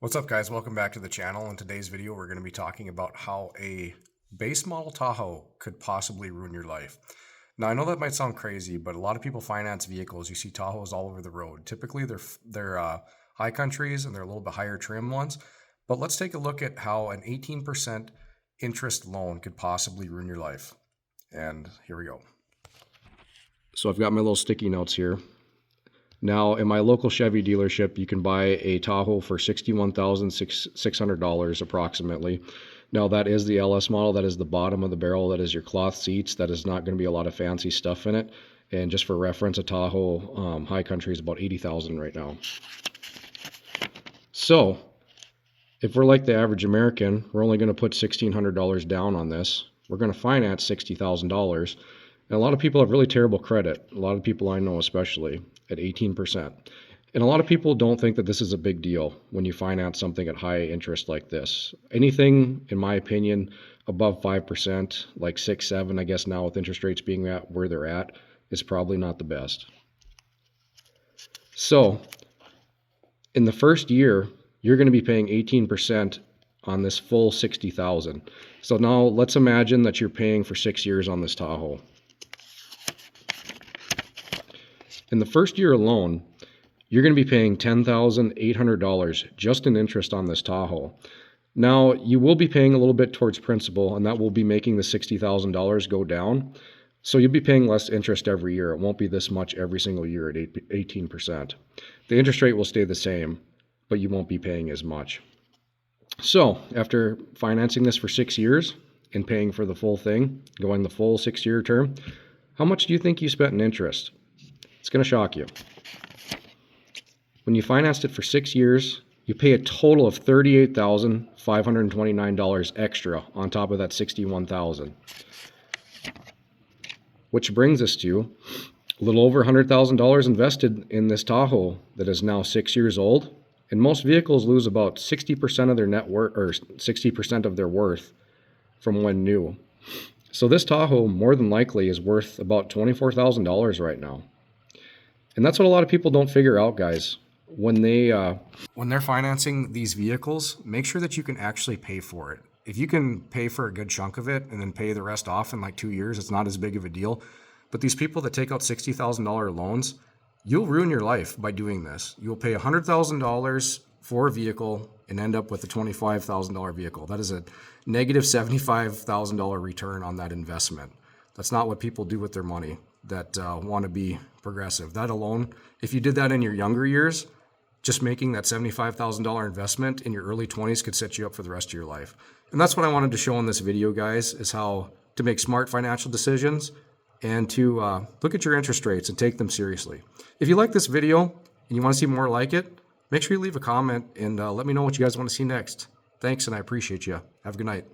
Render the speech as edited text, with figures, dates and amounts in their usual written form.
What's up, guys? Welcome back to the channel. In today's video, we're going to be talking about how a base model Tahoe could possibly ruin your life. Now, I know that might sound crazy, but a lot of people finance vehicles. You see Tahoes all over the road. Typically, they're high countries and they're a little bit higher trim ones. But let's take a look at how an 18% interest loan could possibly ruin your life. And here we go. So I've got my little sticky notes here. Now, in my local Chevy dealership, you can buy a Tahoe for $61,600 approximately. Now, that is the LS model. That is the bottom of the barrel. That is your cloth seats. That is not going to be a lot of fancy stuff in it. And just for reference, a Tahoe High Country is about $80,000 right now. So, if we're like the average American, we're only going to put $1,600 down on this. We're going to finance $60,000. And a lot of people have really terrible credit. A lot of people I know especially at 18%. And a lot of people don't think that this is a big deal when you finance something at high interest like this. Anything, in my opinion, above 5%, like 6, 7, I guess now with interest rates being at where they're at, is probably not the best. So, in the first year, you're going to be paying 18% on this full $60,000. So now let's imagine that you're paying for 6 years on this Tahoe. In the first year alone, you're going to be paying $10,800 just in interest on this Tahoe. Now, you will be paying a little bit towards principal, and that will be making the $60,000 go down. So you'll be paying less interest every year. It won't be this much every single year at 18%. The interest rate will stay the same, but you won't be paying as much. So after financing this for 6 years and paying for the full thing, going the full 6-year term, how much do you think you spent in interest? It's going to shock you. When you financed it for 6 years, you pay a total of $38,529 extra on top of that $61,000. Which brings us to a little over $100,000 invested in this Tahoe that is now 6 years old. And most vehicles lose about 60% of their net worth, or 60% of their worth from when new. So this Tahoe more than likely is worth about $24,000 right now. And that's what a lot of people don't figure out, guys. When they're financing these vehicles, make sure that you can actually pay for it. If you can pay for a good chunk of it and then pay the rest off in like 2 years, it's not as big of a deal. But these people that take out $60,000 loans, you'll ruin your life by doing this. You'll pay $100,000 for a vehicle and end up with a $25,000 vehicle. That is a negative $75,000 return on that investment. That's not what people do with their money that want to be progressive. That alone, if you did that in your younger years, just making that $75,000 investment in your early 20s could set you up for the rest of your life. And that's what I wanted to show in this video, guys, is how to make smart financial decisions and to look at your interest rates and take them seriously. If you like this video and you want to see more like it, make sure you leave a comment and let me know what you guys want to see next. Thanks, and I appreciate you. Have a good night.